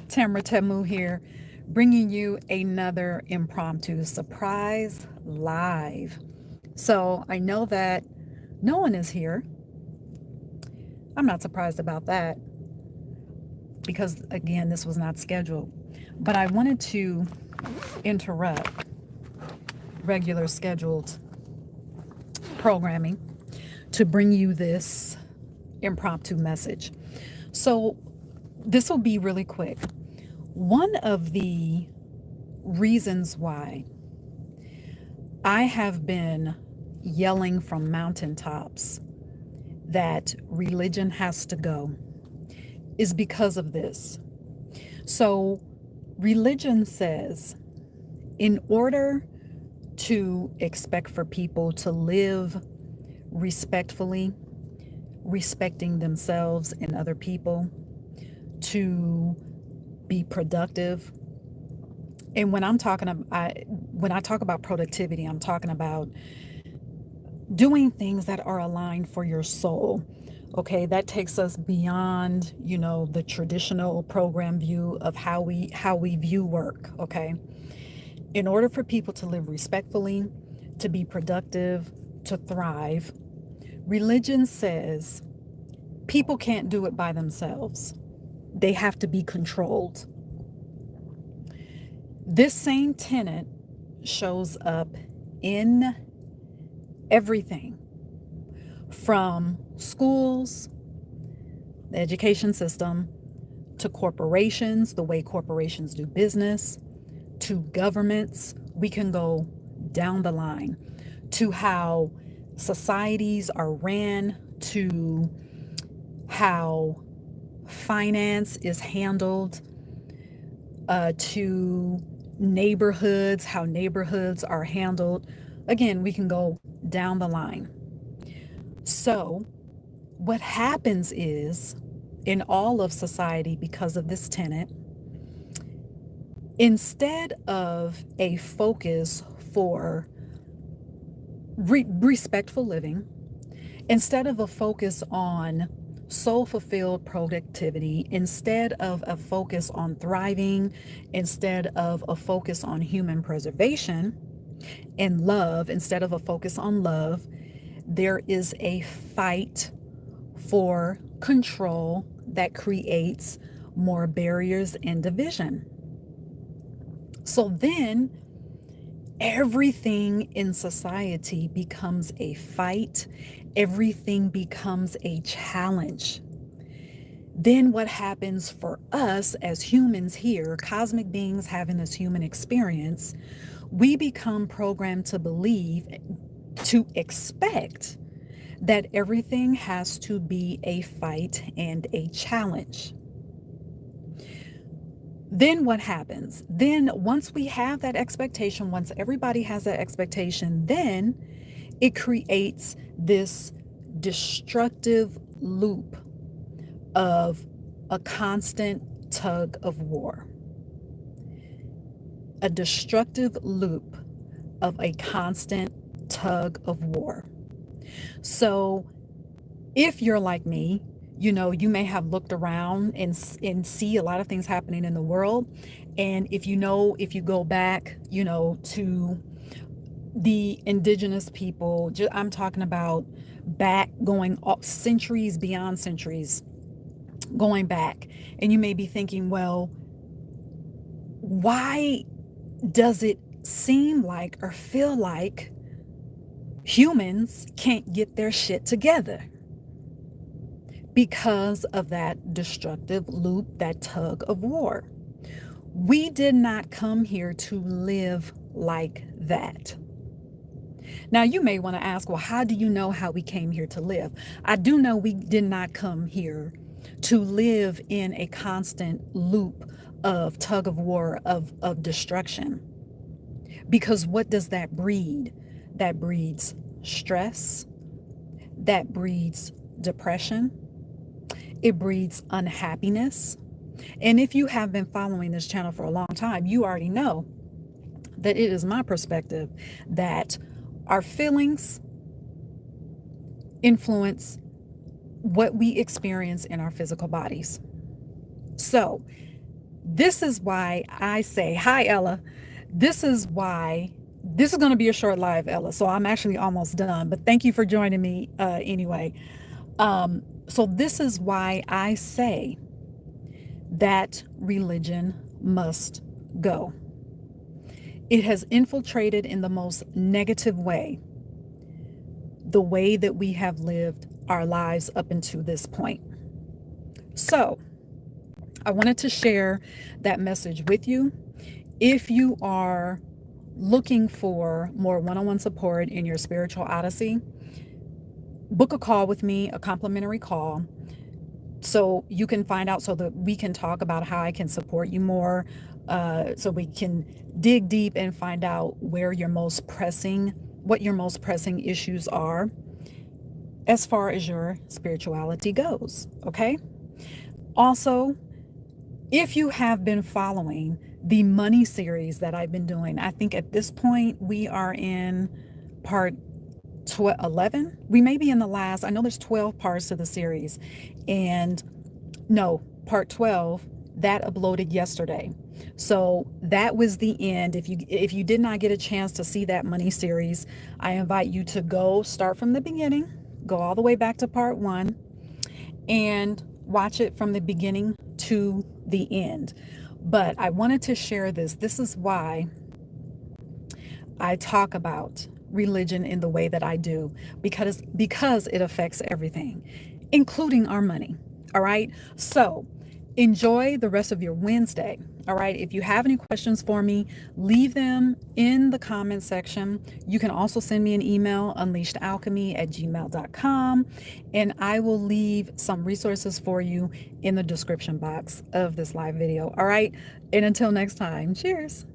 Tamara Temu here, bringing you another impromptu surprise live. So I know that no one is here. I'm not surprised about that because, again, this was not scheduled. But I wanted to interrupt regular scheduled programming to bring you this impromptu message. So this will be really quick. One of the reasons why I have been yelling from mountaintops that religion has to go is because of this. So, religion says in order to expect for people to live respectfully, respecting themselves and other people, to be productive. And when I talk about productivity, I'm talking about doing things that are aligned for your soul. Okay, that takes us beyond, the traditional program view of how we view work, okay? In order for people to live respectfully, to be productive, to thrive, religion says people can't do it by themselves. They have to be controlled. This same tenet shows up in everything from schools, the education system, to corporations, the way corporations do business, to governments. We can go down the line to how societies are ran, to how finance is handled, to neighborhoods, how neighborhoods are handled. Again, we can go down the line. So, what happens is in all of society, because of this tenet, instead of a focus for respectful living, instead of a focus on soul fulfilled productivity, instead of a focus on thriving, instead of a focus on human preservation and love, instead of a focus on love, there is a fight for control that creates more barriers and division. So then everything in society becomes a fight, everything becomes a challenge. Then what happens for us as humans here, cosmic beings having this human experience, we become programmed to believe, to expect that everything has to be a fight and a challenge. Then what happens? Then once we have that expectation, once everybody has that expectation, then it creates this destructive loop of a constant tug of war. A destructive loop of a constant tug of war. So if you're like me, you may have looked around and see a lot of things happening in the world. And if you go back, to the indigenous people, I'm talking about back, going up centuries beyond centuries, going back. And you may be thinking, well, why does it seem like or feel like humans can't get their shit together? Because of that destructive loop, that tug of war. We did not come here to live like that. Now, you may want to ask, well, how do you know how we came here to live? I do know we did not come here to live in a constant loop of tug of war, of destruction. Because what does that breed? That breeds stress. That breeds depression. It breeds unhappiness. And if you have been following this channel for a long time, you already know that it is my perspective that our feelings influence what we experience in our physical bodies. So This is why I say, hi, Ella. This is why this is going to be a short live, Ella. So I'm actually almost done, but thank you for joining me anyway. So this is why I say that religion must go. It has infiltrated in the most negative way the way that we have lived our lives up until this point. So I wanted to share that message with you. If you are looking for more one-on-one support in your spiritual odyssey, book a call with me, a complimentary call, so you can find out, so that we can talk about how I can support you more, so we can dig deep and find out what your most pressing issues are as far as your spirituality goes. Okay. Also, if you have been following the money series that I've been doing, I think at this point we are in part 11. We may be in the last, I know there's 12 parts to the series, and no, part 12 that uploaded yesterday. So that was the end. If you did not get a chance to see that money series, I invite you to go start from the beginning, go all the way back to part 1, and watch it from the beginning to the end. But I wanted to share this. This is why I talk about religion in the way that I do, because it affects everything, including our money. All right. So enjoy the rest of your Wednesday. All right. If you have any questions for me, leave them in the comment section. You can also send me an email, unleashedalchemy@gmail.com, and I will leave some resources for you in the description box of this live video. All right. And until next time, cheers.